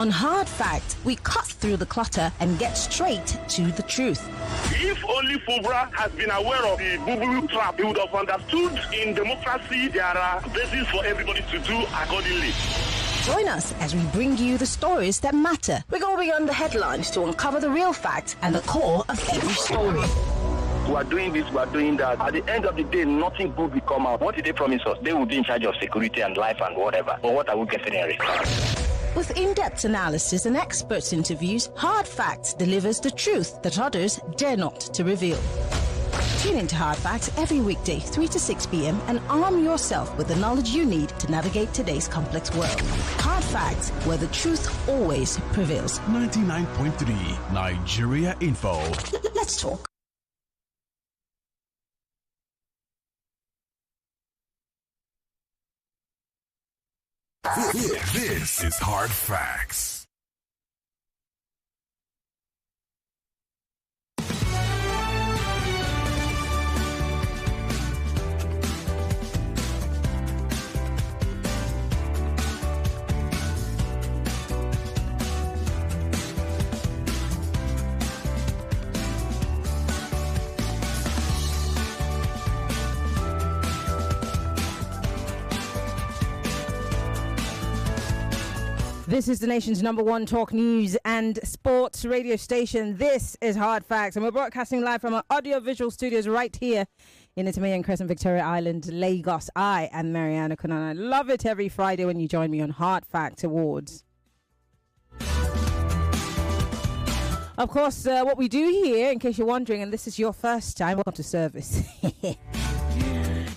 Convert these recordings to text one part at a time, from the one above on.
On Hard Fact, we cut through the clutter and get straight to the truth. If only Fubra has been aware of the boo-boo trap, he would have understood in democracy there are bases for everybody to do accordingly. Join us as we bring you the stories that matter. We're going beyond the headlines to uncover the real facts and the core of every story. We are doing this, we are doing that. At the end of the day, nothing good will come out. What did they promise us? They will be in charge of security and life and whatever. But what are we getting in return? With in-depth analysis and experts interviews, Hard Facts delivers the truth that others dare not to reveal. Tune into Hard Facts every weekday, 3 to 6 p.m. and arm yourself with the knowledge you need to navigate today's complex world. Hard Facts, where the truth always prevails. 99.3 Nigeria Info. Let's talk. This is Hard Facts. This is the nation's #1 talk news and sports radio station. This is Hard Facts, and we're broadcasting live from our audio-visual studios right here in Itamayan Crescent, Victoria Island, Lagos. I am Mariana Kunan. I love it every Friday when you join me on Hard Facts Awards. Of course, what we do here, in case you're wondering, and this is your first time, welcome to service.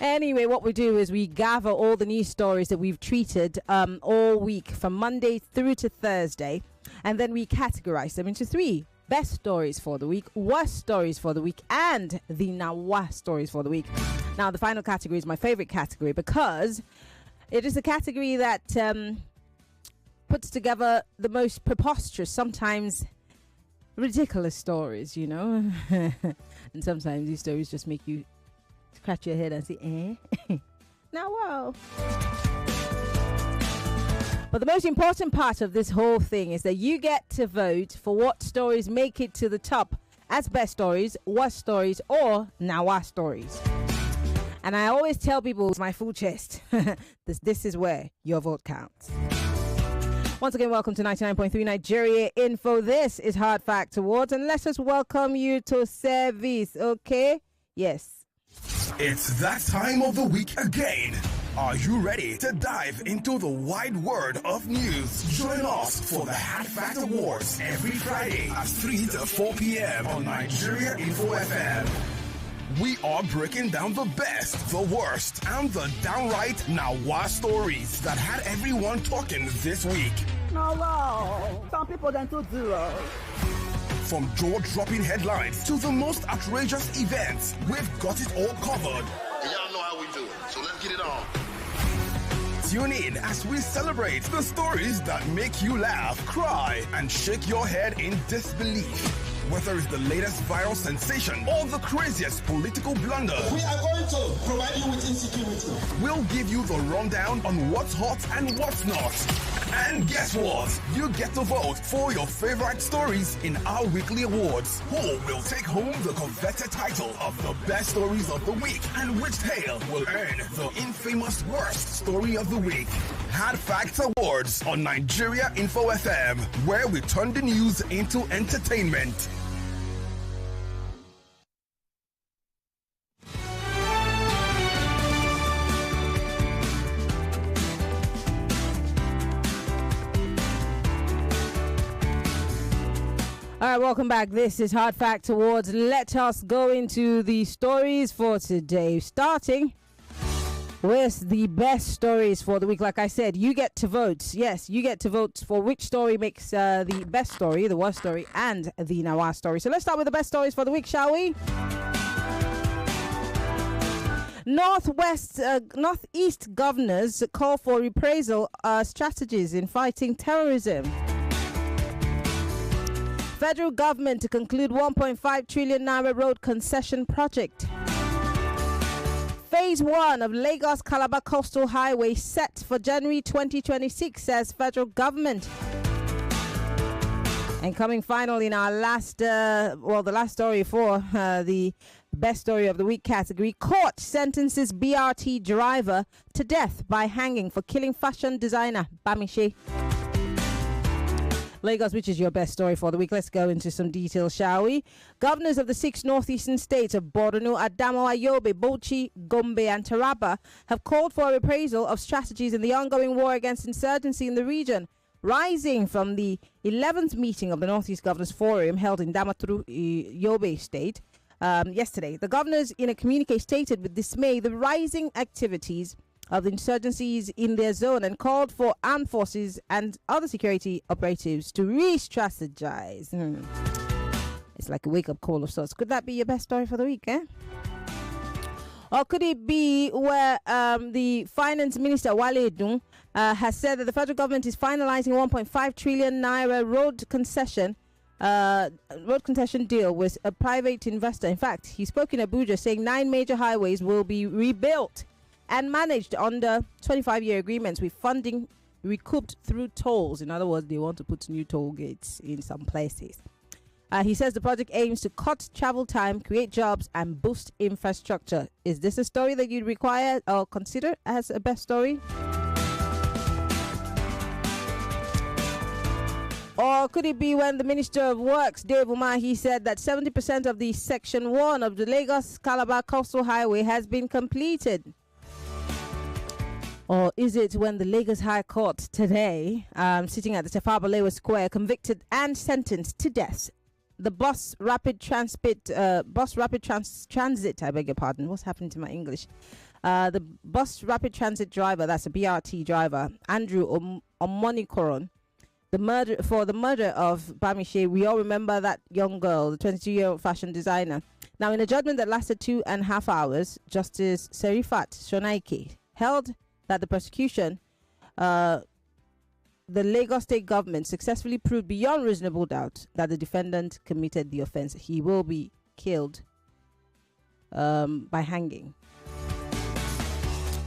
Anyway, what we do is we gather all the news stories that we've treated all week from Monday through to Thursday, and then we categorize them into 3: best stories for the week, worst stories for the week, and the Nawa stories for the week. Now, the final category is my favorite category because it is a category that puts together the most preposterous, sometimes ridiculous stories, you know. And sometimes these stories just make you scratch your head and say, now wow. But the most important part of this whole thing is that you get to vote for what stories make it to the top as best stories, worst stories, or Nawa stories. And I always tell people with my full chest, this is where your vote counts. Once again, welcome to 99.3 Nigeria Info. This is Hard Fact Awards, and let us welcome you to service, okay? Yes. It's that time of the week again. Are you ready to dive into the wide world of news? Join us for the Hard Fact Awards every Friday at 3 to 4 p.m. on Nigeria Info FM. We are breaking down the best, the worst, and the downright Nawa stories that had everyone talking this week. No, wow. Some people don't do zero. From jaw-dropping headlines to the most outrageous events, we've got it all covered. And y'all know how we do it, so let's get it on. Tune in as we celebrate the stories that make you laugh, cry, and shake your head in disbelief. Whether it's the latest viral sensation or the craziest political blunder, We are going to provide you with insecurity. we'll give you the rundown on what's hot and what's not. And guess what? You get to vote for your favorite stories in our weekly awards. Who will take home the coveted title of the best stories of the week, and which tale will earn the infamous worst story of the week? Hard Facts Awards on Nigeria Info FM, where we turn the news into entertainment. All right, welcome back. This is Hard Fact Awards. Let us go into the stories for today, starting with the best stories for the week. Like I said, you get to vote. Yes, you get to vote for which story makes the best story, the worst story, and the Nawa story. So let's start with the best stories for the week, shall we? Northeast governors call for reprisal strategies in fighting terrorism. Federal government to conclude 1.5 trillion naira road concession project. Phase 1 of Lagos Calabar Coastal Highway set for January 2026, says federal government. And coming final in our last, the last story for the best story of the week category. Court sentences BRT driver to death by hanging for killing fashion designer Bamishe. Lagos, which is your best story for the week? Let's go into some details, shall we? Governors of the 6 northeastern states of Borno, Adamawa, Yobe, Bauchi, Gombe and Taraba have called for a reprisal of strategies in the ongoing war against insurgency in the region. Rising from the 11th meeting of the Northeast Governors Forum held in Damaturu, Yobe State yesterday, the governors in a communique stated with dismay the rising activities of the insurgencies in their zone and called for armed forces and other security operatives to re-strategize. It's like a wake-up call of sorts. Could that be your best story for the week, eh? Or could it be where the finance minister, Wale Edun, has said that the federal government is finalizing 1.5 trillion naira road concession deal with a private investor? In fact, he spoke in Abuja saying 9 major highways will be rebuilt and managed under 25-year agreements with funding recouped through tolls. In other words, they want to put new toll gates in some places. He says the project aims to cut travel time, create jobs, and boost infrastructure. Is this a story that you'd require or consider as a best story? Or could it be when the Minister of Works, Dave Umahi, said that 70% of the Section 1 of the Lagos-Calabar Coastal Highway has been completed? Or is it when the Lagos High Court today, sitting at the Tafawa Balewa Square, convicted and sentenced to death the bus rapid transit, I beg your pardon, what's happened to my English? The bus rapid transit driver, that's a BRT driver, Andrew Omonikoron, the murder of Bamishe. We all remember that young girl, the 22-year-old fashion designer. Now, in a judgment that lasted 2.5 hours, Justice Serifat Shonaike held that the prosecution, the Lagos state government, successfully proved beyond reasonable doubt that the defendant committed the offense. He will be killed by hanging.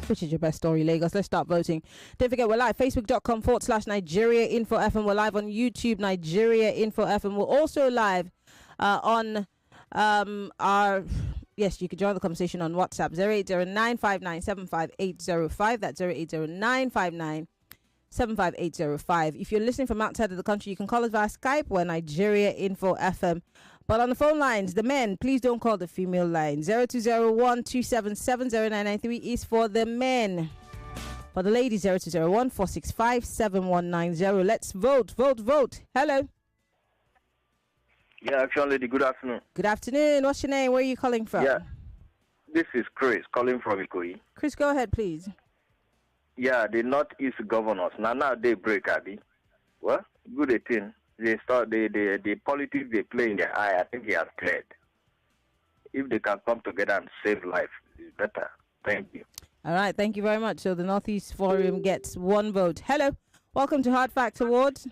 Which is your best story, Lagos? Let's start voting. Don't forget, we're live, facebook.com/Nigeria Info FM. We're live on YouTube, Nigeria Info FM. We're also live on our... Yes, you can join the conversation on WhatsApp, 08095975805. That's 08095975805. If you're listening from outside of the country, you can call us via Skype. We're Nigeria Info FM. But on the phone lines, the men, please don't call the female line. 0201-277-0993 is for the men. For the ladies, 0201-465-7190. Let's vote. Hello. Yeah, actually, lady, good afternoon. Good afternoon. What's your name? Where are you calling from? Yeah, this is Chris calling from Ikoyi. Chris, go ahead, please. Yeah, the Northeast governors. Now they break, Abby. Well, good thing. They start the politics they play in their eye. I think he has cleared. If they can come together and save life, it's better. Thank you. All right, thank you very much. So the Northeast Forum gets 1 vote. Hello, welcome to Hard Facts Awards.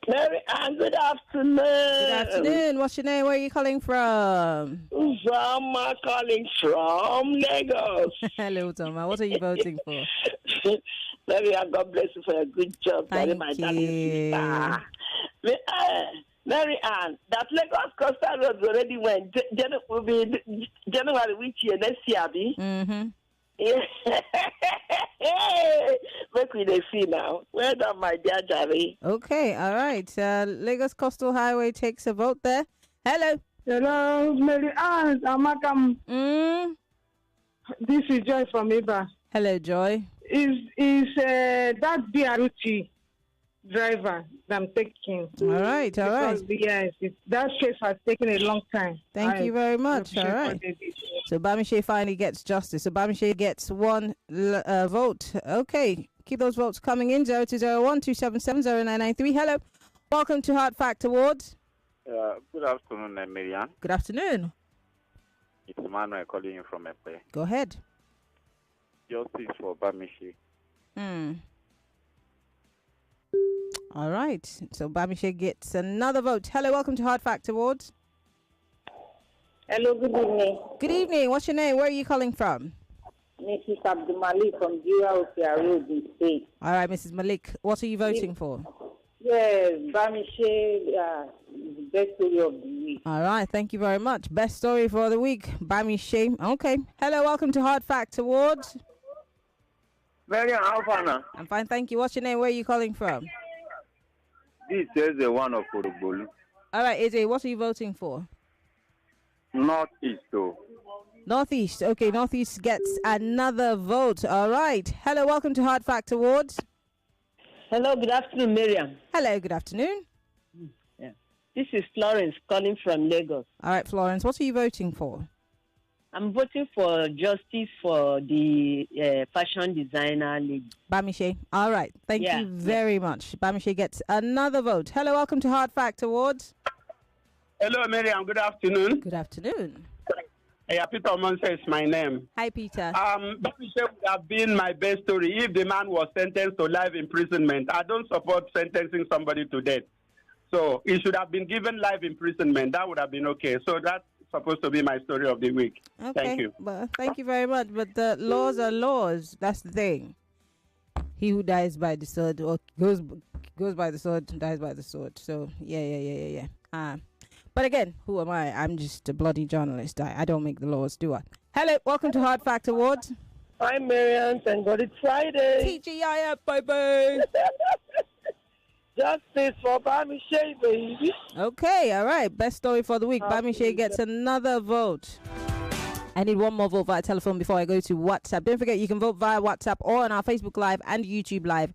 Mary Ann, good afternoon. Good afternoon. What's your name? Where are you calling from? Uzama calling from Lagos. Hello, Toma. What are you voting for? Mary Ann, God bless you for a good job. Thank my you. Mary Ann, that Lagos Coastal Road already went. Will be January which year? Next year, Abby? Mm-hmm. Make we see now. Well done, my dear Jerry. Okay, all right. Lagos Coastal Highway takes a vote there. Hello. Hello, Mary Ann. Amakam. This is Joy from Iba. Hello, Joy. Is that BRT driver that I'm taking? All right. Yes, that case has taken a long time. Thank you very much. All right. So Bamishe finally gets justice. So Bamishe gets 1 vote. Okay. Keep those votes coming in. 0201-277-0993. Hello. Welcome to Hard Fact Awards. Good afternoon, Marianne. Good afternoon. It's Emmanuel calling you from Epe. Go ahead. Justice for Bamishe. All right. So Bamishe gets another vote. Hello. Welcome to Hard Fact Awards. Hello, good evening. Good evening. What's your name? Where are you calling from? Mrs. Abdul Malik from Jira Road in State. All right, Mrs. Malik. What are you voting for? Yeah, Bamishe, the best story of the week. All right, thank you very much. Best story for the week, Bamishe. Okay. Hello, welcome to Hard Fact Awards. Very Alfana. I'm fine, thank you. What's your name? Where are you calling from? This is the one of Urubolu. All right, AJ, what are you voting for? Northeast, though. Northeast. Okay, Northeast gets another vote. All right. Hello, welcome to Hard Fact Awards. Hello, good afternoon, Miriam. Hello, good afternoon. Yeah. This is Florence calling from Lagos. All right, Florence, what are you voting for? I'm voting for justice for the fashion designer lady. Bamishe. All right. Thank you very much. Bamishe gets another vote. Hello, welcome to Hard Fact Awards. Hello, Miriam. Good afternoon. Good afternoon. Yeah, Peter Monse is my name. Hi, Peter. Bamishe would have been my best story if the man was sentenced to life imprisonment. I don't support sentencing somebody to death. So he should have been given life imprisonment. That would have been okay. So that's supposed to be my story of the week. Okay. Thank you. Well, thank you very much. But the laws are laws. That's the thing. He who dies by the sword or goes by the sword dies by the sword. So yeah. But again, who am I? I'm just a bloody journalist. I don't make the laws, do I? Hello, welcome to Hard Fact Awards. Hi, Marianne. Thank God it's Friday. TGIF, baby. Justice for Bamishe, baby. Okay, all right. Best story for the week. Bamishe gets another vote. I need one more vote via telephone before I go to WhatsApp. Don't forget, you can vote via WhatsApp or on our Facebook Live and YouTube Live.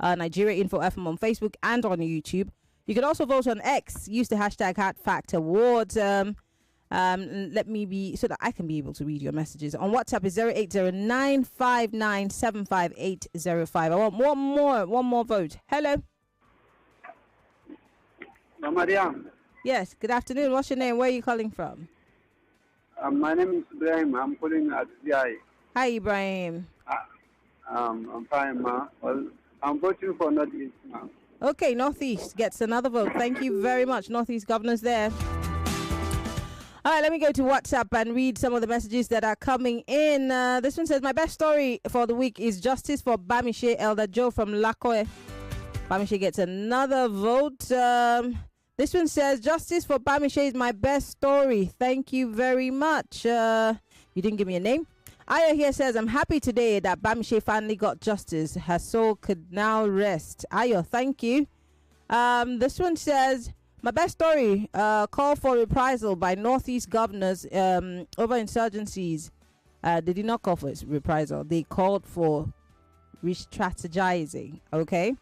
Nigeria Info FM on Facebook and on YouTube. You can also vote on X. Use the hashtag #HardFactAwards. Let me be so that I can be able to read your messages. On WhatsApp is 08095975805. I want one more vote. Hello. Mariam. Yes. Good afternoon. What's your name? Where are you calling from? My name is Ibrahim. I'm calling at CI. Hi, Ibrahim. I'm fine, ma. Well, I'm voting for Northeast, ma. Okay, Northeast gets another vote. Thank you very much. Northeast governor's there. All right, let me go to WhatsApp and read some of the messages that are coming in. This one says, my best story for the week is justice for Bamishe. Elder Joe from Lakoe. Bamishe gets another vote. This one says, justice for Bamishe is my best story. Thank you very much. You didn't give me a name. Aya here says, I'm happy today that Bamishe finally got justice. Her soul could now rest. Aya, thank you. This one says, my best story, call for reprisal by Northeast governors over insurgencies. They did not call for reprisal. They called for re-strategizing. Okay.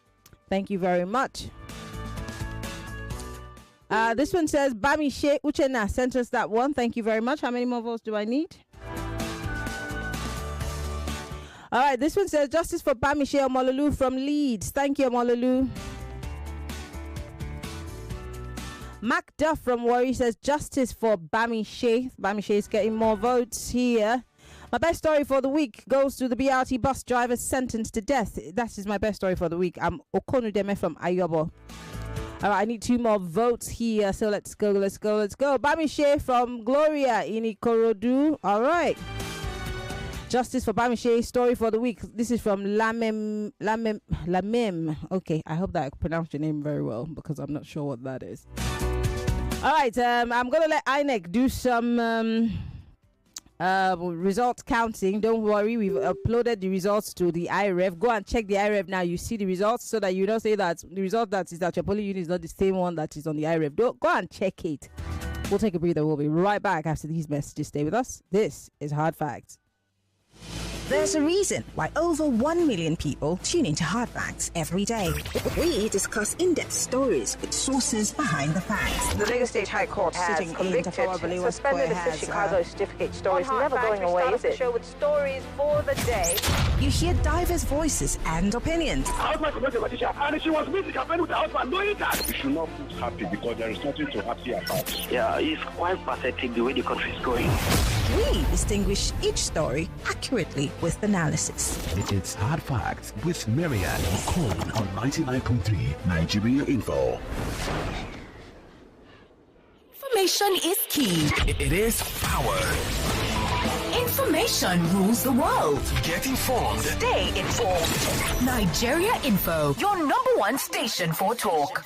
Thank you very much. This one says, Bamishe Uchena sent us that one. Thank you very much. How many more votes do I need? All right, this one says, justice for Bamishe Omololu from Leeds. Thank you, Omololu. Mac Duff from Warri says, justice for Bamishe. Bamishe is getting more votes here. My best story for the week goes to the BRT bus driver sentenced to death. That is my best story for the week. I'm Okon from Ayobo. All right, I need 2 more votes here. So let's go. Bamishe from Gloria in Ikorodu. All right. Justice for Bamishe, story for the week. This is from Lamem. Okay, I hope that I pronounced your name very well because I'm not sure what that is. All right, I'm going to let INEC do some result counting. Don't worry, we've uploaded the results to the IREF. Go and check the IREF now. You see the results so that you don't say that the result that is at your polling unit is not the same one that is on the IREF. Go and check it. We'll take a breather. We'll be right back after these messages. Stay with us. This is Hard Facts. There's a reason why over 1 million people tune into Hard Facts every day. We discuss in-depth stories with sources behind the facts. The Lagos State High Court has convicted, suspended the Chicago certificate story. It's never going away, is it? Show with stories for the day. You hear diverse voices and opinions. And she was meeting campaign with the husband, knowing that. You should not be happy because there is nothing to happy about. Yeah, it's quite pathetic the way the country is going. We distinguish each story accurately with analysis. It's Hard Facts with Marianne Okon on 99.3 Nigeria Info. Information is key. It is power. Information Information rules the world. Get informed. Stay informed. Nigeria Info, your number one station for talk.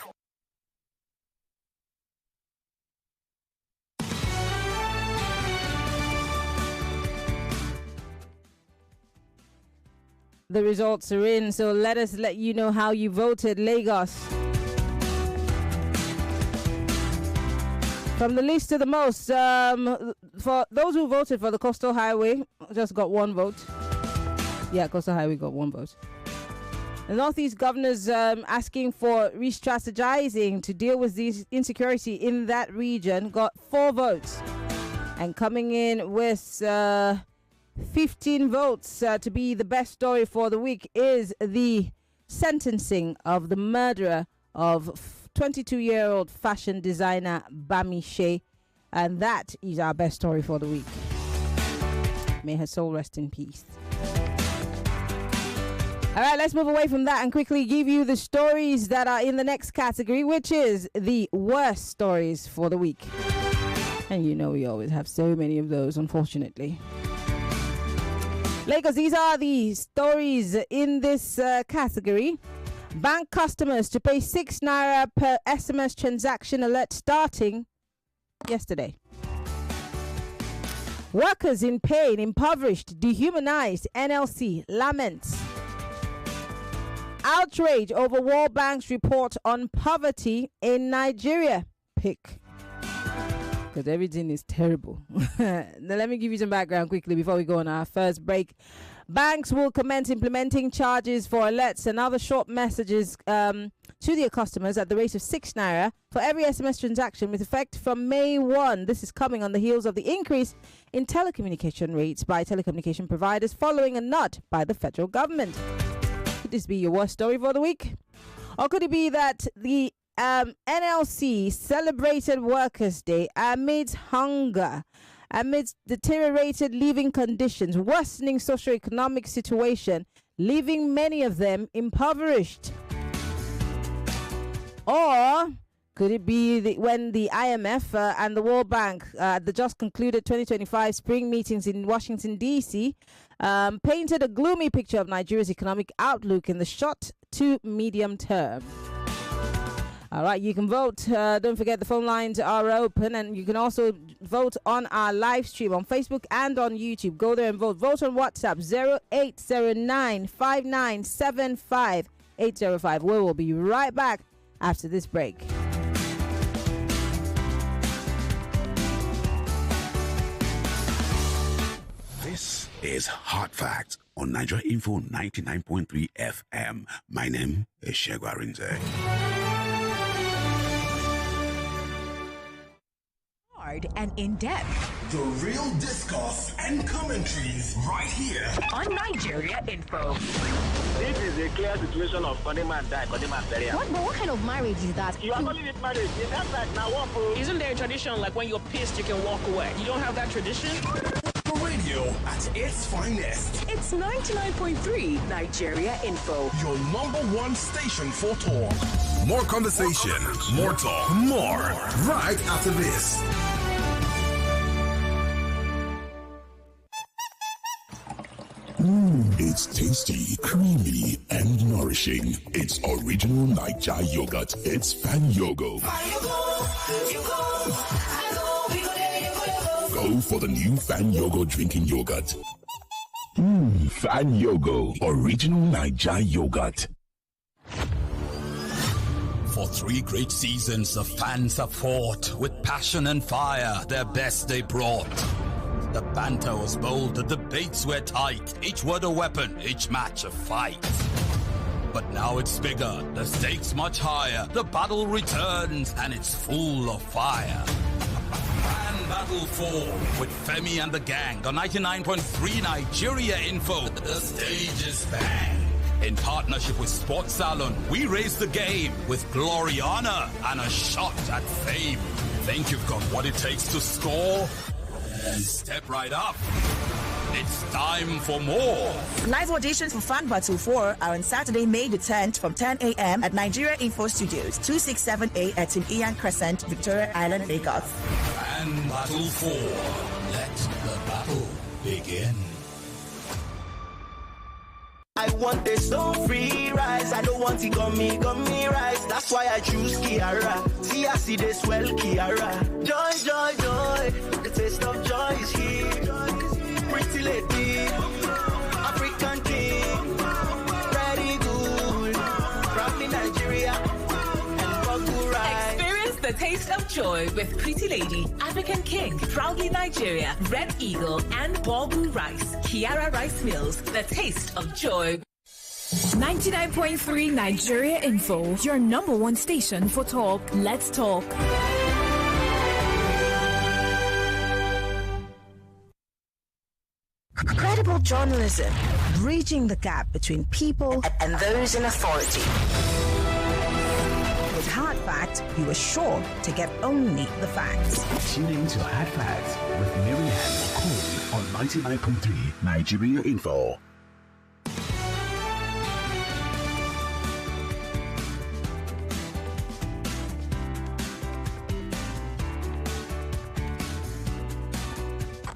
The results are in, so let us let you know how you voted. Lagos. From the least to the most, for those who voted for the Coastal Highway, just got one vote. Yeah, Coastal Highway got one vote. The Northeast governors asking for re-strategizing to deal with this insecurity in that region got 4 votes. And coming in with 15 votes to be the best story for the week is the sentencing of the murderer of 22-year-old fashion designer Bami Shea, and that is our best story for the week. May her soul rest in peace. All right, let's move away from that and quickly give you the stories that are in the next category, which is the worst stories for the week. And you know we always have so many of those, unfortunately. Lagos, these are the stories in this category. Bank customers to pay 6 naira per SMS transaction alert starting yesterday. Workers in pain, impoverished, dehumanized, NLC laments. Outrage over World Bank's report on poverty in Nigeria. Pick. Because everything is terrible. Now, let me give you some background quickly before we go on our first break. Banks will commence implementing charges for alerts and other short messages to their customers at the rate of 6 naira for every SMS transaction with effect from May 1. This is coming on the heels of the increase in telecommunication rates by telecommunication providers following a nod by the federal government. Could this be your worst story for the week? Or could it be that the NLC celebrated Workers' Day amidst hunger, amidst deteriorated living conditions, worsening socioeconomic situation, leaving many of them impoverished? Or could it be when the IMF and the World Bank, the just concluded 2025 spring meetings in Washington, D.C., painted a gloomy picture of Nigeria's economic outlook in the short to medium term? All right, you can vote. Don't forget the phone lines are open, and you can also vote on our live stream on Facebook and on YouTube. Go there and vote. Vote on WhatsApp 0809 5975 805. We will be right back after this break. This is Hard Facts on Nigeria Info 99.3 FM. My name is Shegwa Rinze. And in-depth. The real discourse and commentaries right here on Nigeria Info. This is a clear situation of Konima and Die, Konima Beria. What kind of marriage is that? You are calling it marriage. Is that like now what? Isn't there a tradition like when you're pissed you can walk away? You don't have that tradition? Radio at its finest. It's 99.3 Nigeria Info. Your number one station for talk. More conversation, more talk, more right after this. It's tasty, creamy, and nourishing. It's original Niger yogurt. It's Fan Yogo. Go for the new Fan Yogo drinking yogurt. Fan Yogo, original Niger yogurt. For 3 great seasons, the fans have fought with passion and fire. Their best they brought. The banter was bold, the debates were tight. Each word a weapon, each match a fight. But now it's bigger, the stakes much higher. The battle returns, and it's full of fire. Fan Battle 4 with Femi and the gang on 99.3 Nigeria Info. The stage is bang. In partnership with Sports Salon, we raise the game with glory, honor, and a shot at fame. Think you've got what it takes to score? Step right up. It's time for more. Live auditions for Fan Battle 4 are on Saturday, May the 10th from 10 a.m. at Nigeria Info Studios, 267A at Tim Ian Crescent, Victoria Island, Lagos. Fan Battle 4. Let the battle begin. I want the so-free rice. I don't want it gummy rice. That's why I choose Kiara. See, I see this well, Kiara. Joy, joy, joy. The taste of joy is here. Pretty lady, African king, very good. From Nigeria and Bogu rice. Experience the taste of joy with Pretty Lady, African King, Proudly Nigeria, Red Eagle, and Bogu Rice. Kiara Rice Mills, the taste of joy. 99.3 Nigeria Info, your number one station for talk. Let's talk. Credible journalism, bridging the gap between people and those in authority. With Hard Facts, you are sure to get only the facts. Tune in to Hard Facts with Miriam Okon on 99.3 Nigeria Info.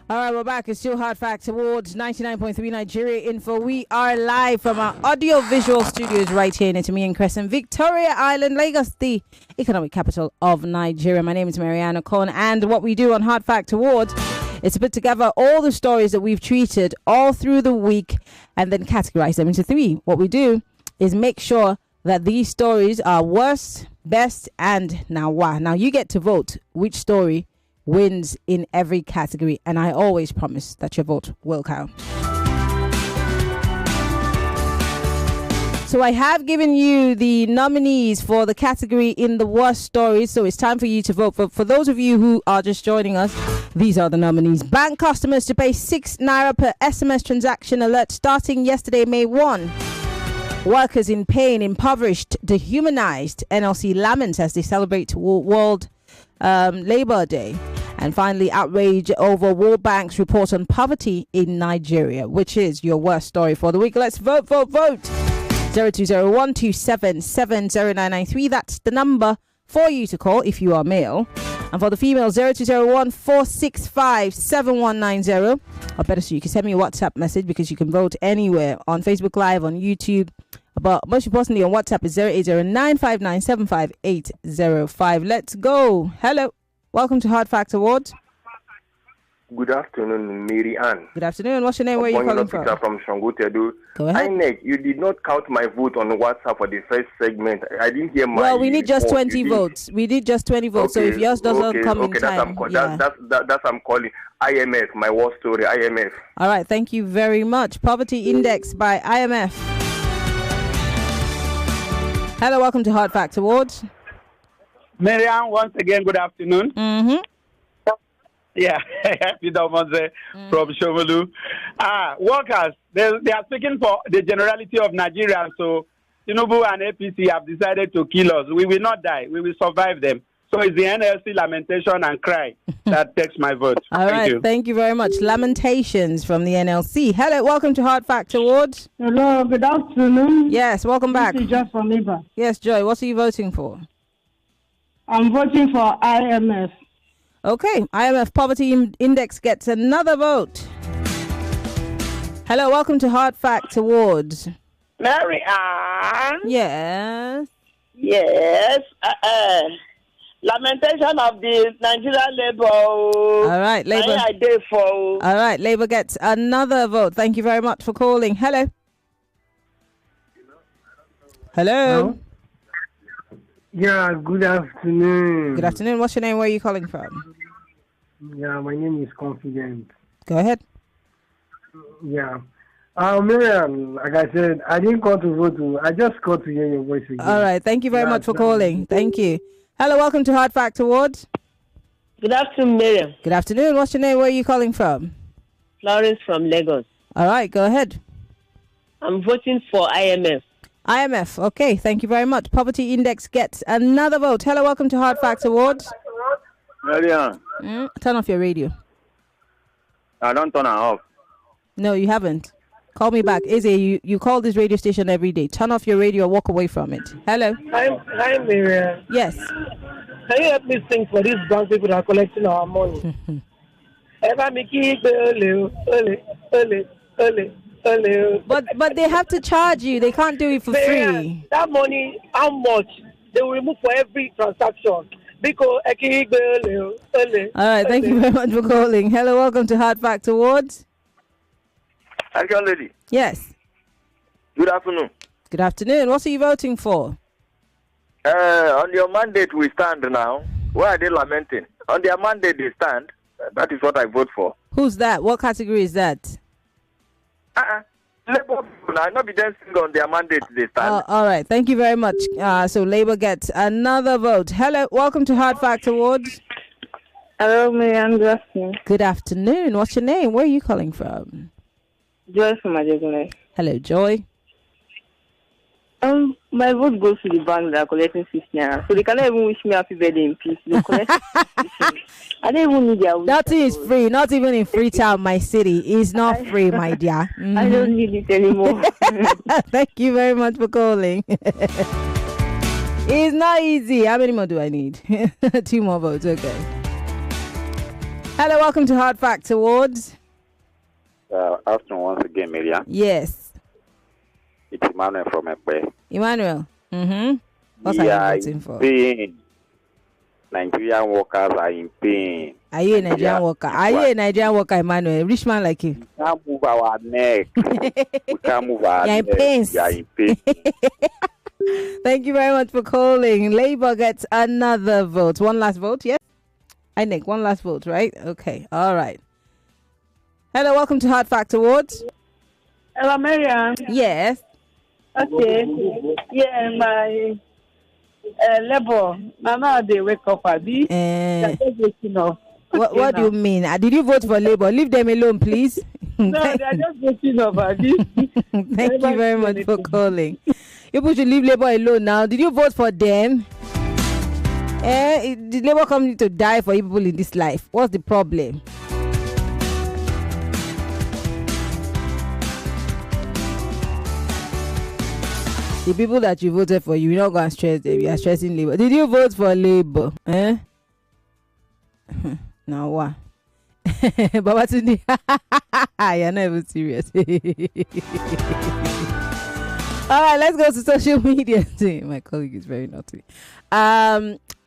All right, we're back. It's still Hard Facts Awards 99.3 Nigeria Info. We are live from our audio-visual studios right here in Etimian Crescent, Victoria Island, Lagos, the economic capital of Nigeria. My name is Marianne Okon, and what we do on Hard Facts Awards is to put together all the stories that we've treated all through the week and then categorize them into three. What we do is make sure that these stories are worst, best, and now why. Now you get to vote which story wins in every category, and I always promise that your vote will count. So I have given you the nominees for the category in the worst stories, so it's time for you to vote. For those of you who are just joining us, these are the nominees. Bank customers to pay 6 naira per SMS transaction alert starting yesterday, May 1. Workers in pain, impoverished, dehumanized. NLC laments as they celebrate World Labor Day. And finally, outrage over World Bank's report on poverty in Nigeria, which is your worst story for the week. Let's vote, vote, vote. 0201277093. That's the number for you to call if you are male. And for the female, 0201465790. Or better, so you can send me a WhatsApp message because you can vote anywhere on Facebook Live, on YouTube. But most importantly, on WhatsApp is 08095975805. Let's go. Hello. Welcome to Hard Facts Awards. Good afternoon, Mary Ann. Good afternoon. What's your name? Where are you calling from? From Shangotedu. Go ahead. INEC, you did not count my vote on WhatsApp for the first segment. I didn't hear my. Well, we need just 20 votes. We need just 20 votes. Okay, so if yours doesn't come in time, that's I'm calling IMF. My war story, IMF. All right. Thank you very much. Poverty Index by IMF. Hello. Welcome to Hard Facts Awards. Marianne, once again, good afternoon. Mm-hmm. Yeah, Peter Monze from Shomolu. Workers, they are speaking for the generality of Nigeria. So, Tinubu and APC have decided to kill us. We will not die. We will survive them. So it's the NLC lamentation and cry that takes my vote. All right, thank you very much. Lamentations from the NLC. Hello, welcome to Hard Fact Awards. Hello, good afternoon. Yes, welcome back. This is Joy from Liba. Yes, Joy, what are you voting for? I'm voting for IMF. Okay, IMF Poverty Index gets another vote. Hello, welcome to Hard Fact Awards. Mary Ann? Yes. Yes. Lamentation of the Nigerian Labour. All right, Labour. All right, Labour gets another vote. Thank you very much for calling. Hello. Hello. Yeah, good afternoon. Good afternoon. What's your name? Where are you calling from? Yeah, my name is Confident. Go ahead. Yeah. Miriam, like I said, I didn't call to vote. I just called to hear your voice again. All right. Thank you very much for calling. Thank you. Hello. Welcome to Hard Fact Awards. Good afternoon, Miriam. Good afternoon. What's your name? Where are you calling from? Florence from Lagos. All right. Go ahead. I'm voting for IMF. IMF. Okay. Thank you very much. Poverty Index gets another vote. Hello. Welcome to Hard Facts Awards. Marianne. Turn off your radio. I don't turn it off. No, you haven't. Call me back. Izzy, you call this radio station every day. Turn off your radio or walk away from it. Hello. Hi, Miriam. Yes. Can you help me sing for these bank people that are collecting our money? But they have to charge you. They can't do it for free. That money, how much they will remove for every transaction? All right, thank you very much for calling. Hello, welcome to Hard Fact Awards. Hello, lady. Yes. Good afternoon. Good afternoon. What are you voting for? On your mandate, we stand now. Why are they lamenting? On their mandate, they stand. That is what I vote for. Who's that? What category is that? Labour people, I not be dancing on their mandate, they stand. All right, thank you very much. So Labour gets another vote. Hello, welcome to Hard Fact Awards. Hello, Miriam. Good afternoon. Good afternoon. What's your name? Where are you calling from? Joy from Ajagune. Hello, Joy. My vote goes to the bank that are collecting 6 naira. So they cannot even wish me happy birthday in peace. They collect I don't even need their wish. Nothing is free. Not even in Freetown, my city. It's not free, my dear. Mm-hmm. I don't need it anymore. Thank you very much for calling. It's not easy. How many more do I need? 2 more votes. Okay. Hello, welcome to Hard Fact Awards. Afternoon once again, Miriam. Yes. It's Emmanuel from Ekpe. Emmanuel. Mm-hmm. What are you voting for? Pain. Nigerian workers are in pain. Are you a Nigerian worker? Are you a Nigerian worker, Emmanuel? A rich man like you. We can't move our neck. We can't move our neck. We are in pain. Thank you very much for calling. Labour gets another vote. One last vote, yes? INEC, one last vote, right? Okay, all right. Hello, welcome to Hard Fact Awards. Hello, Mariam. Yes. Okay. Yeah, my Labour. Now they wake up at this. What do you mean? Did you vote for Labour? Leave them alone, please. No, they're just voting over this. Thank you very much for calling. You should leave Labour alone now. Did you vote for them? Did Labour come to die for people in this life? What's the problem? The people that you voted for, you're not going to stress them. You are stressing Labour. Did you vote for Labour? Now what? Baba Tunde, you're not even serious. All right, let's go to social media. My colleague is very naughty.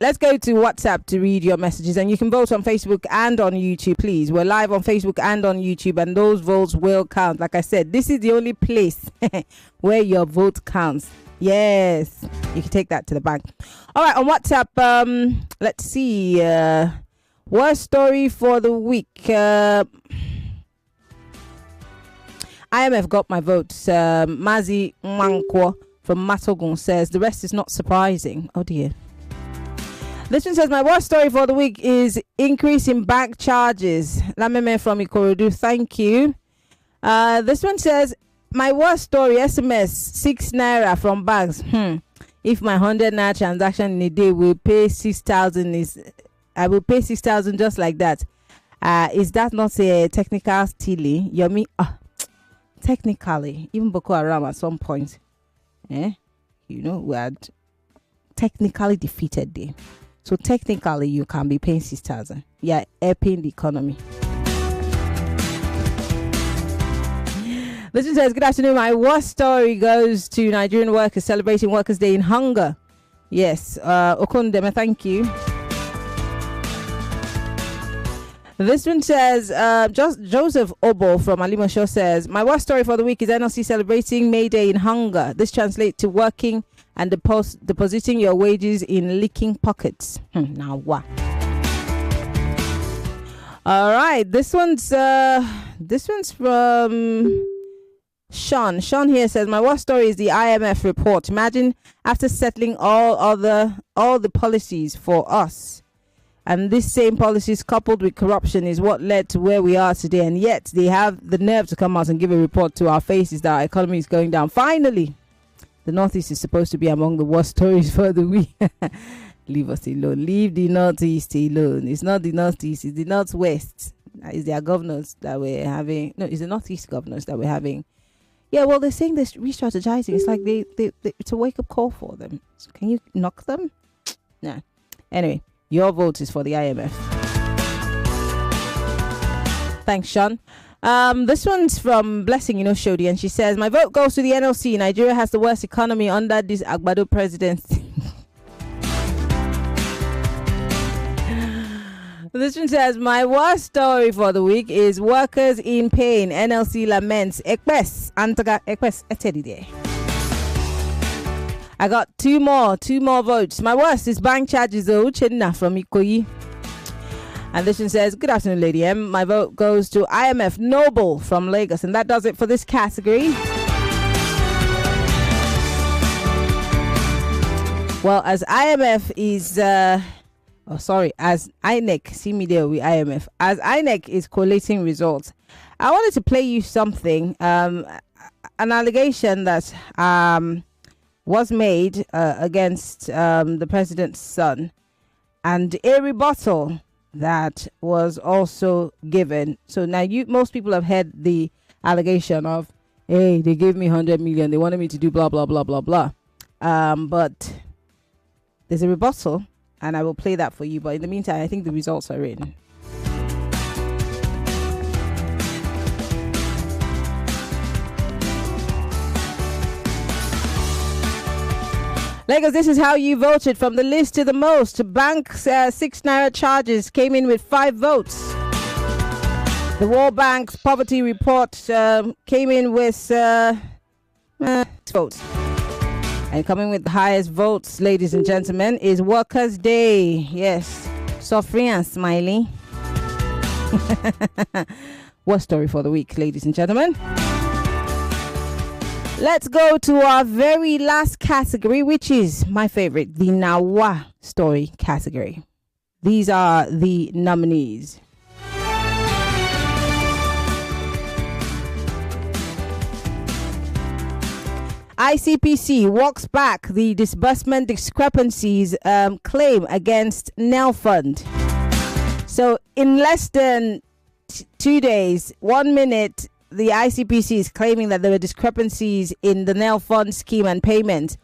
Let's go to WhatsApp to read your messages, and you can vote on Facebook and on YouTube, please. We're live on Facebook and on YouTube, and those votes will count. Like I said, this is the only place where your vote counts. Yes, you can take that to the bank. All right, on WhatsApp, let's see. Worst story for the week. IMF got my votes. Mazi Mwankwo from Matogun says the rest is not surprising. Oh dear. This one says my worst story for the week is increase in bank charges. Lameme from Ikorodu, thank you. This one says my worst story, SMS 6 naira from banks. If my 100 naira transaction in a day will pay 6,000 I will pay 6,000 just like that. Is that not a technical stealing? Yomi, technically, even Boko Haram at some point, we had technically defeated them. So technically, you can be paying 6,000. Yeah, helping the economy. This one says, good afternoon. My worst story goes to Nigerian workers celebrating Workers' Day in hunger. Yes, Okon Deme, thank you. This one says, Joseph Obo from Alimosho says, my worst story for the week is NLC celebrating May Day in hunger. This translates to working and depositing your wages in leaking pockets. Now what? All right, this one's from Sean. Sean here says, my worst story is the IMF report. Imagine after settling all the policies for us. And this same policies coupled with corruption is what led to where we are today. And yet they have the nerve to come out and give a report to our faces that our economy is going down. Finally, the Northeast is supposed to be among the worst stories for the week. Leave us alone. Leave the Northeast alone. It's not the Northeast, it's the Northwest. It's their governors that we're having. No, it's the Northeast governors that we're having. Yeah, well, they're saying they're re-strategizing. It's like they it's a wake-up call for them. So can you knock them? Nah. Anyway. Your vote is for the IMF. Thanks, Sean. This one's from Blessing, Shodi, and she says, my vote goes to the NLC. Nigeria has the worst economy under this Agbado presidency. This one says, my worst story for the week is workers in pain. NLC laments. I got two more votes. My worst is bank charges from Ikoyi. And this one says, good afternoon, Lady M. My vote goes to IMF Noble from Lagos. And that does it for this category. Well, as IMF is... as INEC, see me there with IMF. As INEC is collating results, I wanted to play you something, an allegation that was made against the president's son, and a rebuttal that was also given. So now most people have heard the allegation of, hey, they gave me 100 million, they wanted me to do blah, blah, blah, blah, blah. But there's a rebuttal, and I will play that for you. But in the meantime, I think the results are in. Lagos, this is how you voted from the least to the most. Bank's 6 Naira charges came in with 5 votes. The World Bank's poverty report came in with 6 votes. And coming with the highest votes, ladies and gentlemen, is Workers' Day. Yes, suffering and smiling. What story for the week, ladies and gentlemen? Let's go to our very last category, which is my favorite, the Nawa story category. These are the nominees. ICPC walks back the disbursement discrepancies claim against Nel Fund. So in less than 2 days, 1 minute, the ICPC is claiming that there were discrepancies in the Nel Fund scheme and payment.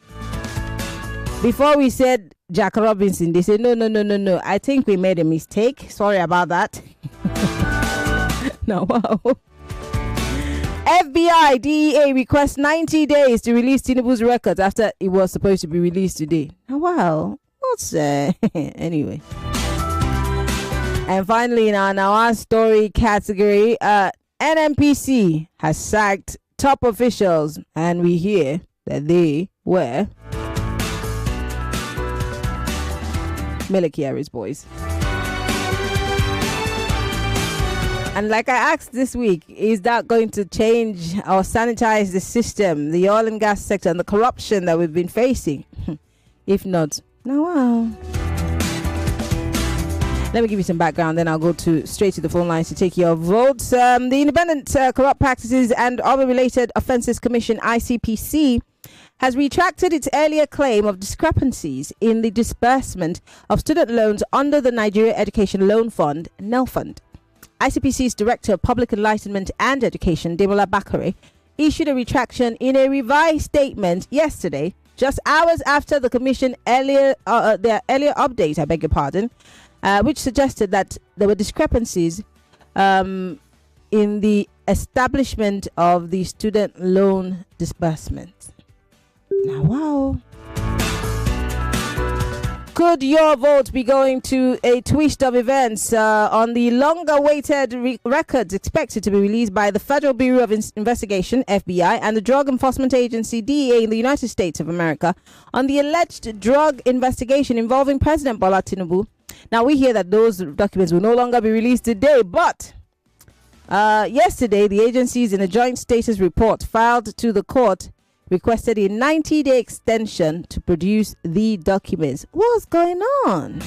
Before we said Jack Robinson, they said, no. I think we made a mistake. Sorry about that. No, wow. FBI, DEA requests 90 days to release Tinubu's records after it was supposed to be released today. Oh, wow. What's anyway. And finally, in our story category, NNPC has sacked top officials, and we hear that they were Melekiari's boys. And like I asked this week, is that going to change or sanitize the system, the oil and gas sector, and the corruption that we've been facing? If not, no. Wow. Let me give you some background, then I'll go straight to the phone lines to take your votes. The Independent Corrupt Practices and Other Related Offences Commission, ICPC, has retracted its earlier claim of discrepancies in the disbursement of student loans under the Nigeria Education Loan Fund, NEL Fund. ICPC's Director of Public Enlightenment and Education, Demola Bakare, issued a retraction in a revised statement yesterday, just hours after the Commission their earlier update, I beg your pardon, which suggested that there were discrepancies in the establishment of the student loan disbursement. Now, wow. Could your vote be going to a twist of events on the longer-awaited records expected to be released by the Federal Bureau of Investigation, FBI, and the Drug Enforcement Agency, DEA, in the United States of America on the alleged drug investigation involving President Bola Tinubu? Now, we hear that those documents will no longer be released today, but yesterday, the agencies in a joint status report filed to the court requested a 90-day extension to produce the documents. What's going on?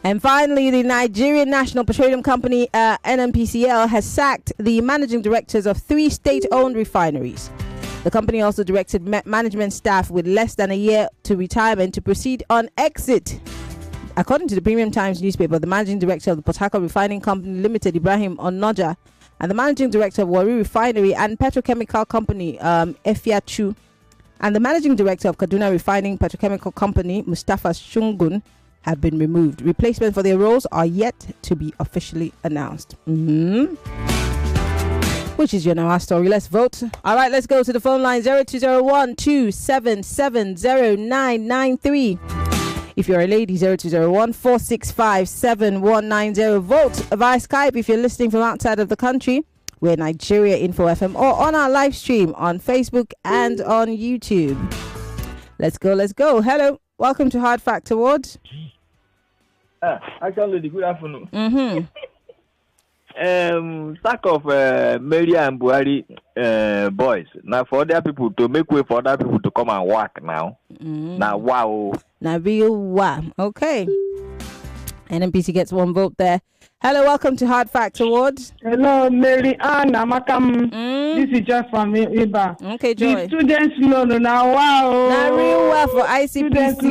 And finally, the Nigerian National Petroleum Company, NNPCL, has sacked the managing directors of 3 state-owned refineries. The company also directed management staff with less than a year to retirement to proceed on exit. According to the Premium Times newspaper, the managing director of the Port Harcourt Refining Company Limited, Ibrahim Onoja, and the managing director of Warri Refinery and Petrochemical Company, Efia Chu, and the managing director of Kaduna Refining Petrochemical Company, Mustafa Shungun, have been removed. Replacements for their roles are yet to be officially announced. Which is your now our story. Let's vote. All right, let's go to the phone line 0201 277 0993. If you're a lady, 0201 465 7190. Vote via Skype if you're listening from outside of the country. We're Nigeria Info FM, or on our live stream on Facebook and on YouTube. Let's go. Hello, welcome to Hard Fact Awards. Actually, good afternoon. Sack of Mary and Buhari boys. Now for other people to make way for other people to come and work now. Now wow. Now real wow. Okay. NMPC gets one vote there. Hello, welcome to Hard Fact Awards. Hello, Mary Ann Amakam. This is just from Iba. Okay, Joy. The students loan now, wow. Now real well for ICPC.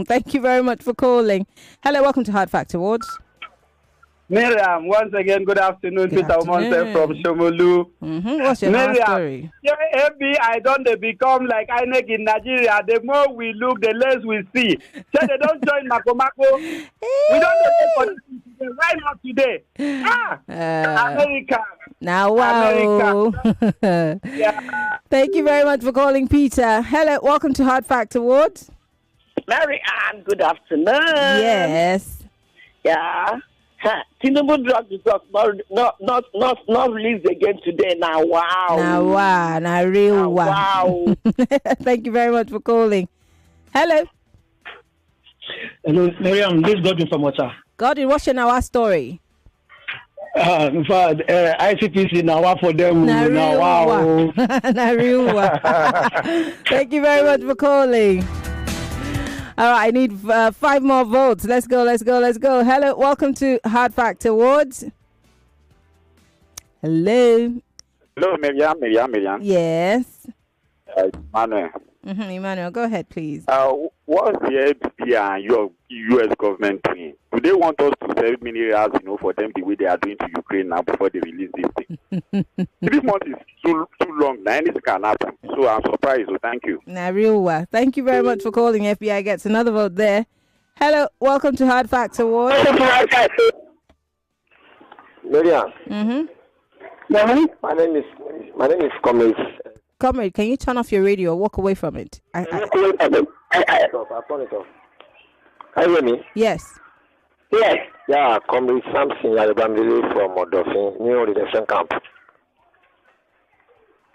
Thank you very much for calling. Hello, welcome to Hard Fact Awards. Miriam, once again, good afternoon. Peter Omonse from Shomolu. What's your last story? Yeah, FBI don't they become like INEC in Nigeria. The more we look, the less we see. So they don't join Makomako. We don't know for this today. Why not today? America. Now, wow. America. Yeah. Thank you very much for calling, Peter. Hello, welcome to Hard Fact Awards. Mary Ann, good afternoon. Yes. Yeah. Tinubu drug results not released again today. Now wow. Now real wow. Thank you very much for calling. Hello. Hello, Miriam. This is Godwin from Water. Godwin, what's your now story? In fact, ICPC now for them. Now wow. Now real wow. Thank you very much for calling. All right, I need 5 more votes. Let's go. Hello, welcome to Hard Fact Awards. Hello. Hello, Miriam. Yes. Emmanuel. Emmanuel, go ahead, please. What's the FBI and your U.S. government doing? Do they want us to sell minerals, for them the way they are doing to Ukraine now before they release this thing? 3 months is too long. Now anything can happen. So I'm surprised. So thank you. Nah, thank you very much for calling. FBI gets another vote there. Hello, welcome to Hard Facts Awards. Miriam. My name is Comrade. Comrade, can you turn off your radio or walk away from it? I turn it off. Can you hear me? Yes. Yes. Yeah, Comrade Samson Yalibamile from Odofin, New Redemption Camp.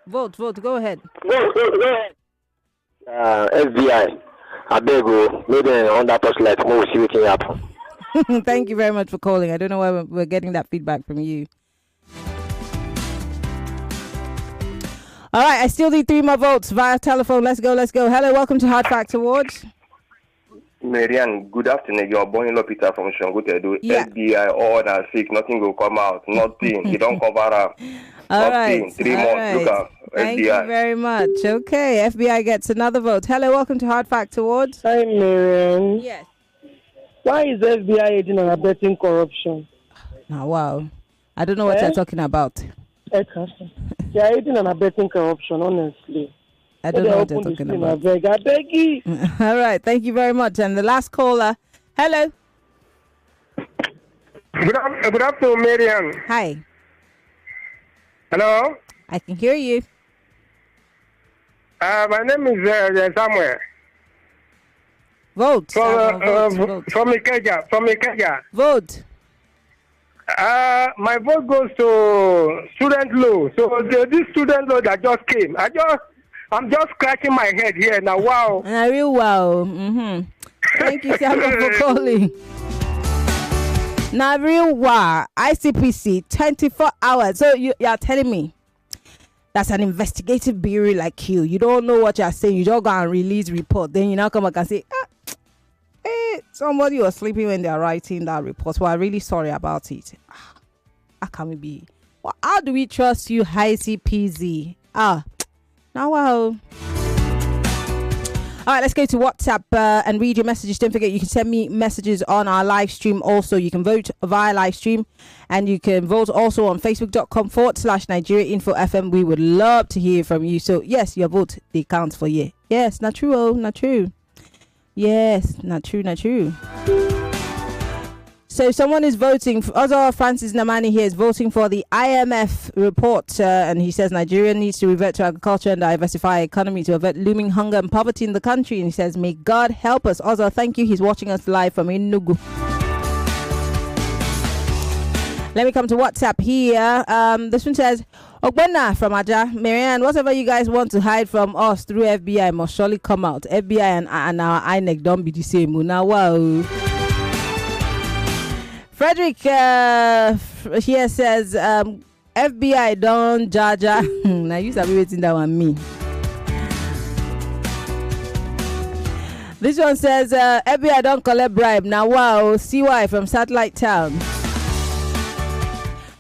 Vote, go ahead. Go ahead. FBI, I beg you, maybe on that light, more see what happen. Thank you very much for calling. I don't know why we're getting that feedback from you. All right, I still need 3 more votes via telephone. Let's go. Hello, welcome to Hard Fact Awards. Marian, good afternoon. You're Bonnie Peter from Shangotedo. Yeah. FBI, all that sick, nothing will come out. Nothing. You don't cover up. All right. 3 months. Look at Thank FBI. you very much. Okay, FBI gets another vote. Hello, welcome to Hard Fact Awards. Hi, Miriam. Yes. Why is FBI aiding and abetting corruption? Now, wow. I don't know what you're talking about. They are aiding and abetting corruption, honestly. I don't know what you're talking about. I beg you. All right, thank you very much. And the last caller. Hello. Good afternoon, Marian. Hi. Hello? I can hear you. My name is Samuel. Vote. From Ikeja. Vote. My vote goes to student law. So this student law that just came, I'm just scratching my head here now. Wow. And real wow. Thank you, Samuel, for calling. Now, real wow. ICPC 24 hours. So you are telling me that's an investigative bureau like you. You don't know what you're saying. You just go and release report. Then you now come back and say, somebody was sleeping when they're writing that report. Well, I'm really sorry about it. How can we be? Well, how do we trust you, ICPZ? Now, wow. All right, let's go to WhatsApp and read your messages. Don't forget, you can send me messages on our live stream. Also, you can vote via live stream, and you can vote also on facebook.com/Nigeria Info FM. We would love to hear from you. So, yes, your vote, they count for you. Yes, not true. Yes, not true. So someone is voting. Also, Francis Namani here is voting for the IMF report, and he says Nigeria needs to revert to agriculture and diversify economy to avert looming hunger and poverty in the country. And he says, may God help us. Also, thank you. He's watching us live from Enugu. Let me come to WhatsApp here. This one says, Ogbonna from Aja, Marianne, whatever you guys want to hide from us through FBI must surely come out. FBI and our INEC don't be the same. Now, wow. Frederick here says, FBI don't jaja. Now you start waiting down on me. This one says, FBI don't collect bribe. Now, wow, CY from Satellite Town.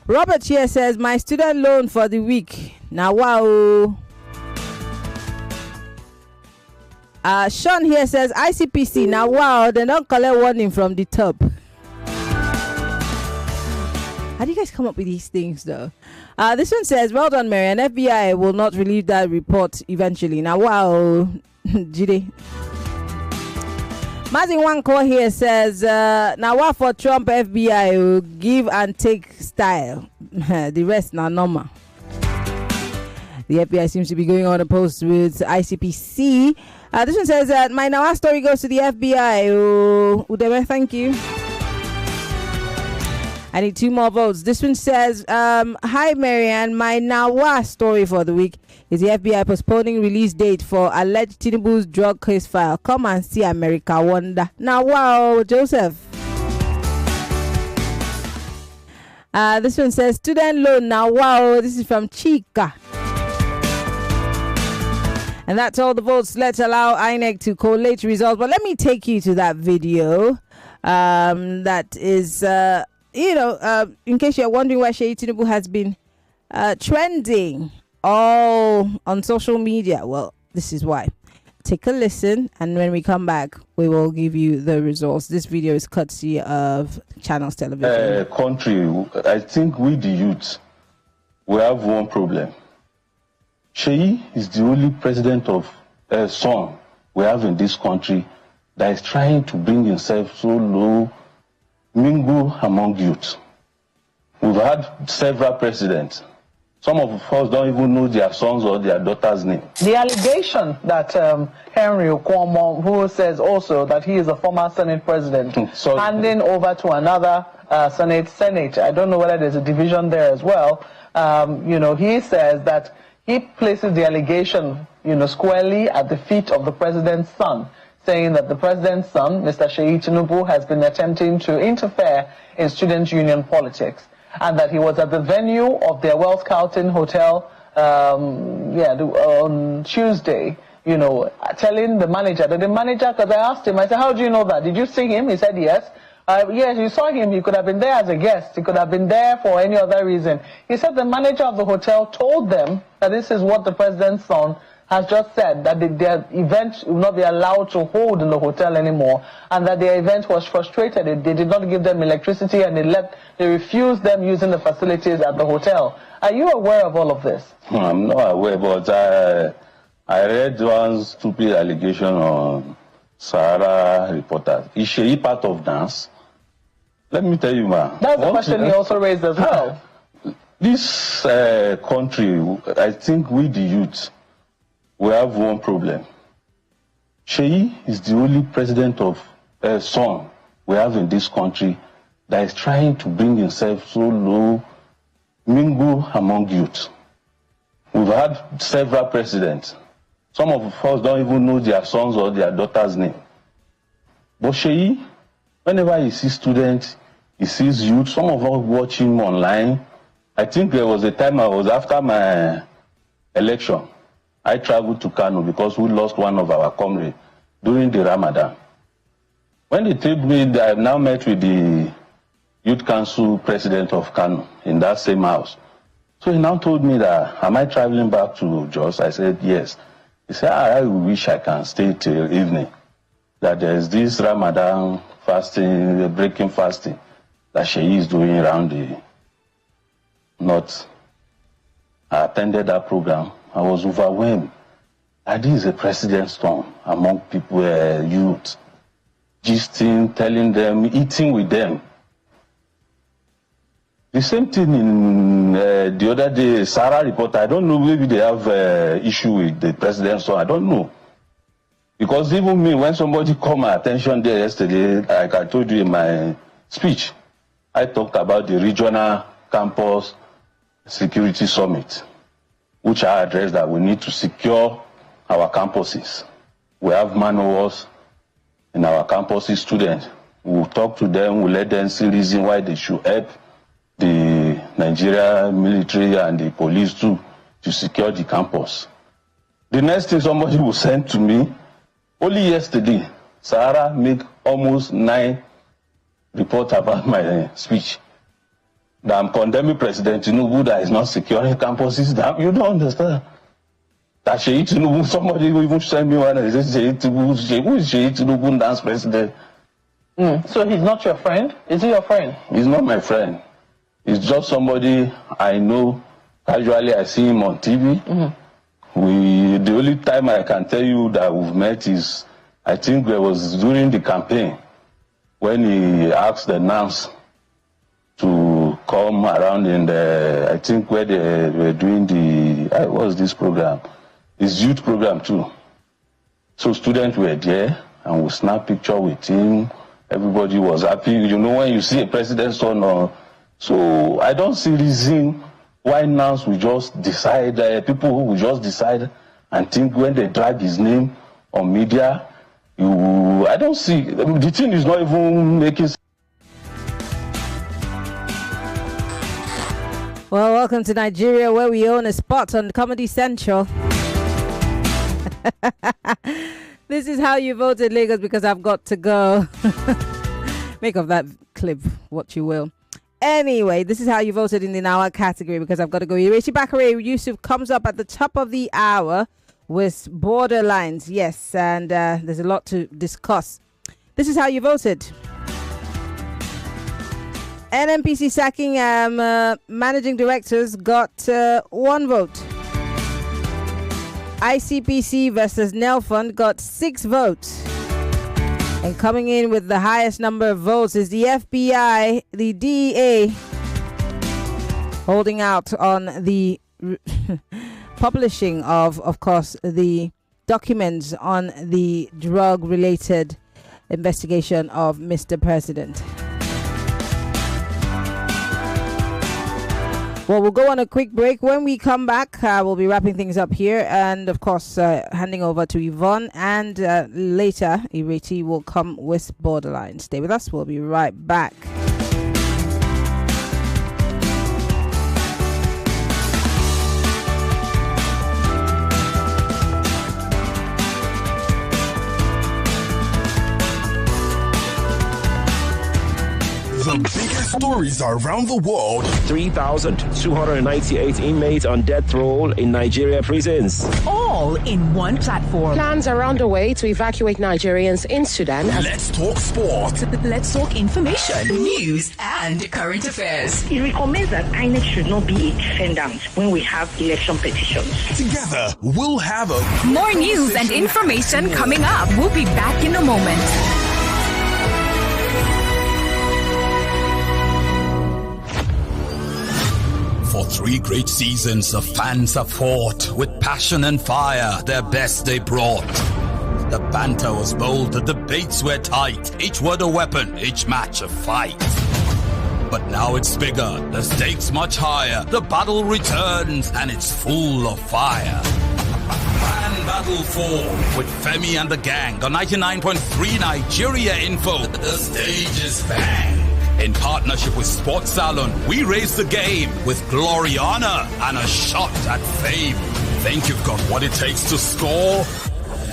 Robert here says, my student loan for the week. Now, wow. Sean here says, ICPC. Now, wow, they don't collect warning from the top. How do you guys come up with these things, though? This one says, well done, Marianne. FBI will not release that report eventually. Now, wow. Jide. Mazin Wanko here says, now what for Trump FBI will give and take style. The rest now normal. The FBI seems to be going on a post with ICPC. This one says, my Nawa story goes to the FBI. Udeme, thank you. I need 2 more votes. This one says, hi, Marianne. My Nawa story for the week is the FBI postponing release date for alleged Tinubu's drug case file. Come and see America Wonder. Now, wow, Joseph. This one says, student loan. Now, wow, this is from Chica. And that's all the votes. Let's allow INEC to collate results. But let me take you to that video. That is... in case you're wondering why Sheyi Tinubu has been trending all on social media, well, this is why. Take a listen, and when we come back, we will give you the results. This video is courtesy of Channels Television. Country, I think we the youth, we have one problem. Sheyi is the only president of son we have in this country that is trying to bring himself so low, mingle among youth. We've had several presidents. Some of us don't even know their sons or their daughters' name. The allegation that Henry Okon, who says also that he is a former Senate president, handing over to another Senate. I don't know whether there's a division there as well. He says that he places the allegation, squarely at the feet of the president's son, saying that the president's son, Mr. Sheyi Tinubu, has been attempting to interfere in student union politics, and that he was at the venue of their Wells Carlton Hotel on Tuesday, telling the manager, because I asked him, I said, how do you know that? Did you see him? He said, yes. Yes, you saw him. He could have been there as a guest. He could have been there for any other reason. He said the manager of the hotel told them that this is what the president's son has just said, that their event will not be allowed to hold in the hotel anymore, and that their event was frustrated. They did not give them electricity, and they refused them using the facilities at the hotel. Are you aware of all of this? I'm not aware, but I read one stupid allegation on Sahara Reporters. Is Sheyi part of dance? Let me tell you, man. That's the question he also raised as well. This country, I think we the youth, we have one problem. Sheyi is the only president of son we have in this country that is trying to bring himself so low, mingle among youth. We've had several presidents. Some of us don't even know their sons or their daughters' name. But Sheyi, whenever he sees students, he sees youth, some of us watch him online. I think there was a time I was after my election. I traveled to Kano because we lost one of our comrades during the Ramadan. When they told me that I've now met with the Youth Council president of Kano in that same house. So he now told me that, am I traveling back to Jos? I said, yes. He said, I wish I can stay till evening. That there's this Ramadan fasting, breaking fasting, that Sheyi is doing around the north. I attended that program. I was overwhelmed. This is a president's term among people, youth. gisting, telling them, eating with them. The same thing in the other day, Sarah reporter. I don't know, maybe they have issue with the president, so I don't know. Because even me, when somebody called my attention there yesterday, like I told you in my speech, I talked about the regional campus security summit, which I addressed that we need to secure our campuses. We have manuals in our campuses, students. We'll talk to them, we'll let them see reason why they should help the Nigeria military and the police too to secure the campus. The next thing somebody will send to me, only yesterday, Sarah made almost 9 reports about my speech. That I'm condemning President Tinubu that is not securing campuses. That you don't understand. That Sheyi Tinubu, somebody will even send me one and say Sheyi Tinubu, who is Sheyi Tinubu dance president? So he's not your friend? Is he your friend? He's not my friend. He's just somebody I know. Casually, I see him on TV. The only time I can tell you that we've met is, I think it was during the campaign when he asked the NAMS to come around in the, I think where they were doing the, what was this program? This youth program too. So students were there and we snapped picture with him. Everybody was happy. You know, when you see a president's son or, so I don't see reason why now we just decide, people who will just decide and think when they drag his name on media, I don't see, the thing is not even making sense. Well, welcome to Nigeria, where we own a spot on Comedy Central. This is how you voted, Lagos, because I've got to go. Make of that clip what you will. Anyway, this is how you voted in the Now category, because I've got to go. Irashi Bakare Yusuf comes up at the top of the hour with Borderlines. Yes, and there's a lot to discuss. This is how you voted. NNPC sacking managing directors got 1 vote. ICPC versus Nelfund got 6 votes. And coming in with the highest number of votes is the FBI, the DEA, holding out on the publishing of course, the documents on the drug-related investigation of Mr. President. Well, we'll go on a quick break. When we come back, we'll be wrapping things up here and, of course, handing over to Yvonne. And later, Ireti will come with Borderline. Stay with us. We'll be right back. The biggest stories around the world. 3,298 inmates on death row in Nigeria prisons. All in one platform. Plans are underway to evacuate Nigerians in Sudan. Let's talk sport. Let's talk information, news, and current affairs. It recommends that INEC should not be a defendant when we have election petitions. Together, we'll have a more news and information coming up. We'll be back in a moment. For 3 great seasons, the fans have fought with passion and fire, their best they brought. The banter was bold, the debates were tight, each word a weapon, each match a fight. But now it's bigger, the stakes much higher, the battle returns and it's full of fire. Grand Battle 4 with Femi and the gang on 99.3 Nigeria Info. The stage is bang. In partnership with Sports Salon, we raise the game with glory, honor, and a shot at fame. Think you've got what it takes to score?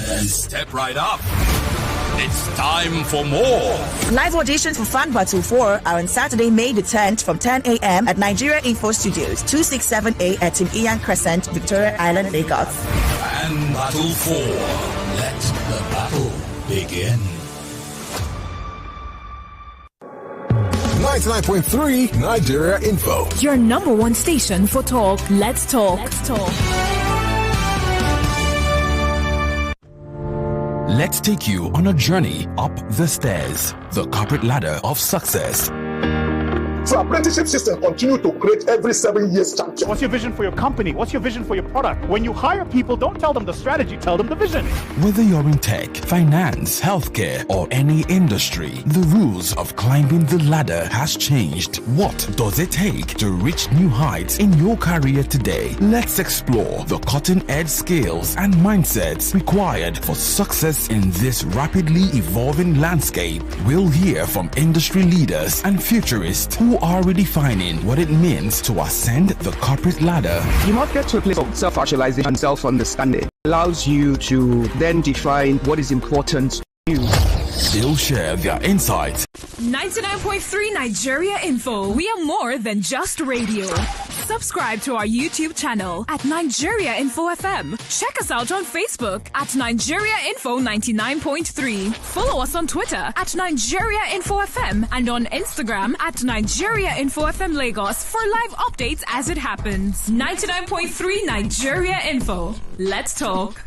Then step right up. It's time for more. Live auditions for Fan Battle 4 are on Saturday, May the 10th from 10 a.m. at Nigeria Info Studios, 267A at Tim Ian Crescent, Victoria Island, Lagos. Fan Battle 4. Let the battle begin. 99.3 Nigeria Info. Your number one station for talk. Let's talk. Let's talk. Let's take you on a journey up the stairs, the corporate ladder of success. So apprenticeship system continue to create every 7 years champion. What's your vision for your company? What's your vision for your product? When you hire people, don't tell them the strategy, tell them the vision. Whether you're in tech, finance, healthcare, or any industry, the rules of climbing the ladder has changed. What does it take to reach new heights in your career today? Let's explore the cutting-edge skills and mindsets required for success in this rapidly evolving landscape. We'll hear from industry leaders and futurists who are redefining what it means to ascend the corporate ladder. You must get to a place of self-actualization and self-understanding. It allows you to then define what is important to you. They'll share their insights. 99.3 Nigeria Info. We are more than just radio. Subscribe to our YouTube channel at Nigeria Info FM. Check us out on Facebook at Nigeria Info 99.3. Follow us on Twitter at Nigeria Info FM and on Instagram at Nigeria Info FM Lagos for live updates as it happens. 99.3 Nigeria Info. Let's talk.